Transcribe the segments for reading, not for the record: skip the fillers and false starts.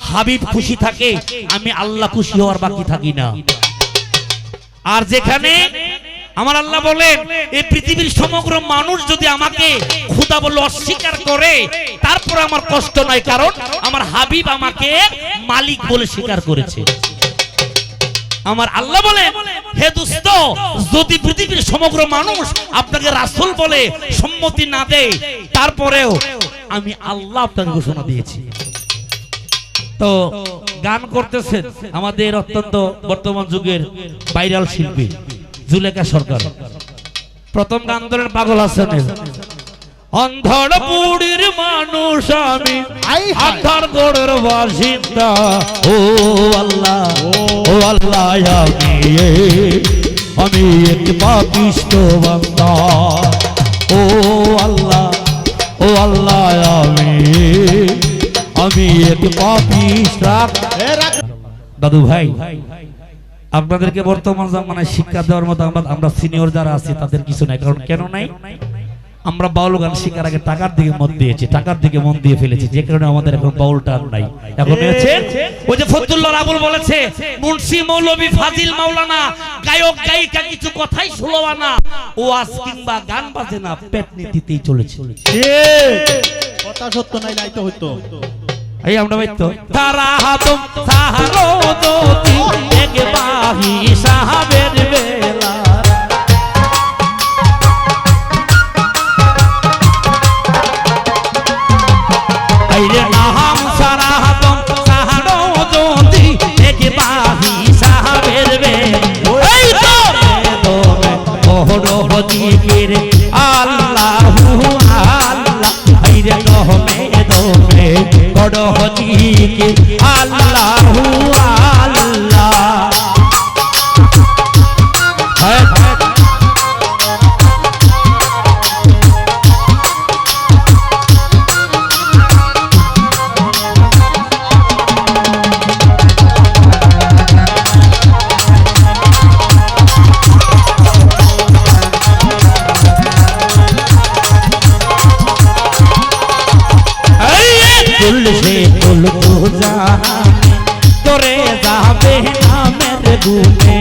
হাবিব খুশি থাকে, আমি আল্লাহ খুশি হওয়ার বাকি থাকি না। আর যেখানে আমার আল্লাহ বলেন এই পৃথিবীর সমগ্র মানুষ যদি আমাকে খোদা বলে অস্বীকার করে তারপর আমার কষ্ট নাই, কারণ আমার হাবিব আমাকে মালিক বলে স্বীকার করেছে। আমার আল্লাহ বলে, হে দোস্ত, যদি পৃথিবীর সমগ্র মানুষ আপনাকে রাসূল বলে সম্মতি না দেয়, তারপরেও আমি আল্লাহ আপনাকে ঘোষণা দিয়েছি। তো গান করতেছেন আমাদের অত্যন্ত বর্তমান যুগের ভাইরাল শিল্পী জুলেখা সরকার। প্রথম গান ধরেন পাগল হাসান, অন্ধর পুরীর মানুষ আমি, আন্ধার গড়ের বাসিন্দা, ও আল্লাহ ও আল্লাহ আমি এক পাপিষ্ঠ বান্দা, ও আল্লাহ আমি এক পাপিষ্ঠ। দাদু ভাই, আপনাদেরকে বর্তমান জামানায় শিক্ষা দেওয়ার মতো আমরা সিনিয়র যারা আছি তাদের কিছু নাই। কারণ কেন নাই? আমরা বাউল গান শিখার আগে টাকার দিকে মন দিয়েছি, টাকার দিকে মন দিয়ে ফেলেছি, যে কারণে আমাদের এখন বাউলটা নাই। এখন হয়েছে ওই যে ফতুল্লাহ আবুল বলেছে, মুন্সি মৌলভী ফাজিল মাওলানা গায়ক গায়িকা কিছু কথাই শুনবা না, ওয়াজ কিংবা গান বাজে না, পেট নীতিতেই চলেছে। কথা সত্য নাই লাইতে হইতো। এই আমরা বাইতো তারা হাতম সাহারো দতি এক বাহি সাহাবের বেলা, আইরে আহাম সারা হাতম সাহারো দতি এক বাহি সাহাবের বেলা, এই তো ওহরো জিকির আল্লাহু আল্লাহ, আইরে দহমে দমে বড় হজিকে আল্লাহু আল্লাহ। তুলসে তুল পূজা তোরে যাবে নামের গুণে,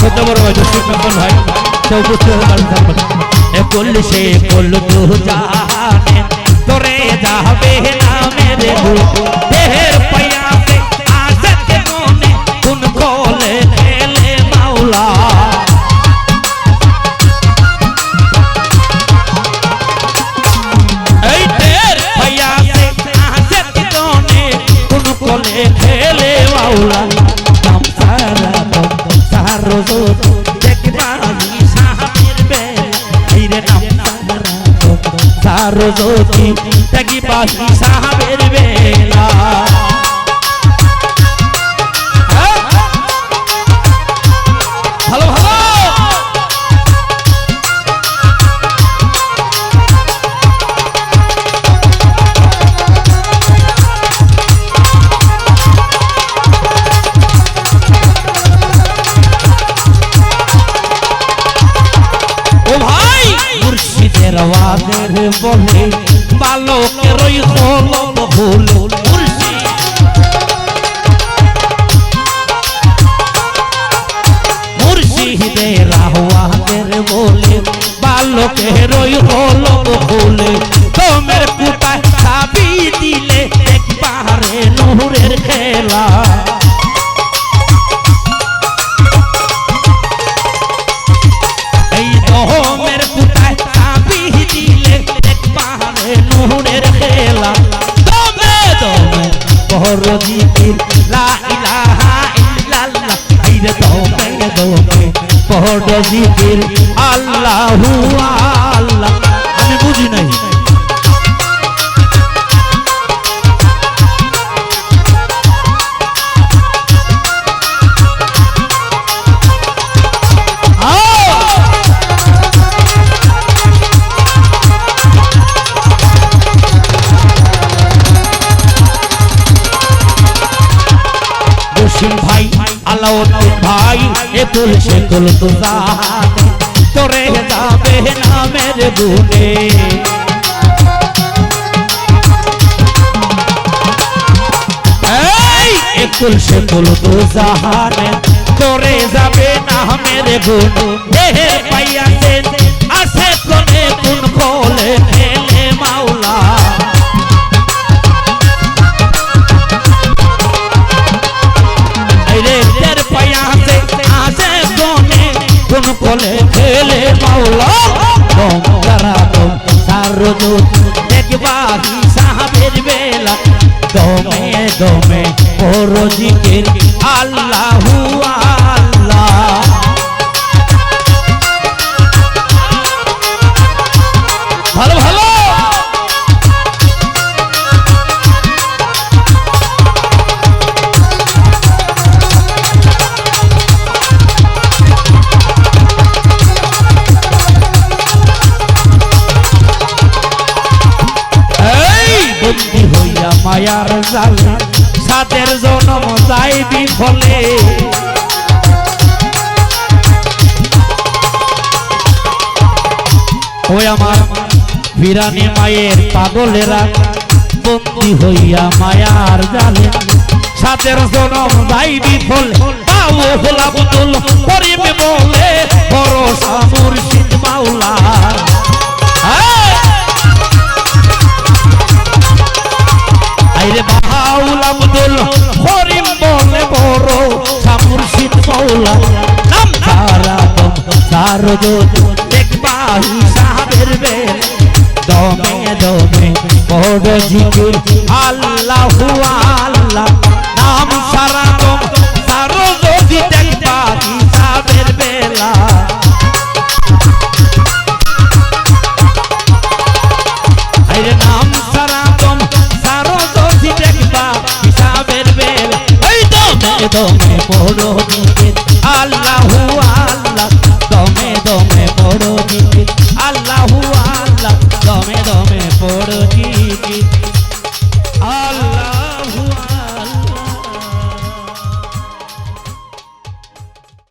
সত্য বড় ভাই ভাই তুলসে তুল পূজা তোরে যাবে নামের গুণে, দেহের পায়াতে আজকে মনে কোন কোলে খেলে মাওলা, খেলে মাওলা নাম সারা সাহারো দেখবা সাহাবের বেলা, আইরে নাম সাহারো দেখবা সাহাবের বেলা। ভালো ভালো রওয়াদের বলে বালকের ওই হল ভুল, মুর্শিদের রওয়াদের বলে বালকের ওই হল ভুল, তোমের কুটায় চাবি দিলে একবারে নূরের খেলা, এই দহমের কুটায় চাবি দিলে একবারে নূরের খেলা, দমে দমে বড় জিকির লা ইলাহা ইল্লাল্লাহ, আইরে দমে দমে বড় জিকির আল্লাহু আল্লাহ। আমি বুঝি নাই ভাই আলাউদ্দিন ভাই এ তুলসে তুল তুজানে তোরে যাবে নামের গুণে, কুলসে কুল দু জাহানে তোরে যাবে না মেরে গুণ দেহের পাইয়াছে আছে কোনে কোন কোলে খেলে মাওলা রে তের পাইয়াছে আছে কোনে কোন কোলে খেলে মাওলা দম করা দম সারজু দেখবা হিসাবের বেলা দমে দমে পড়ো জিকির আল্লাহু আল্লাহ ভালো ভালো বন্দী হইয়া মায়ার জালে সাদের জনম যাই বিফলে ওই আমার বিরানি মায়ের পাগলেরা বন্দী হইয়া মায়ার জালে সাদের জনম যাই বিফলে পাও হলা বদল করিবে বলে ভরসা মুর্শিদ মাওলা আইরে বাউল আব্দুল করিম বলে বড় মুর্শিদ মাওলা নাম সারা দম সারজু দেখবা হিসাবের বেল দমে দমে বড় জিকির আল্লাহু আল্লাহ নাম সারা দম সারজু দেখবা হিসাবের বেলা আইরে নাম সারা দম সারজু দেখবা হিসাবের বেল ওই দমে দমে পড়ো জিকির আল্লাহু আল্লাহ দমে দমে পড়ো জিকির আল্লাহু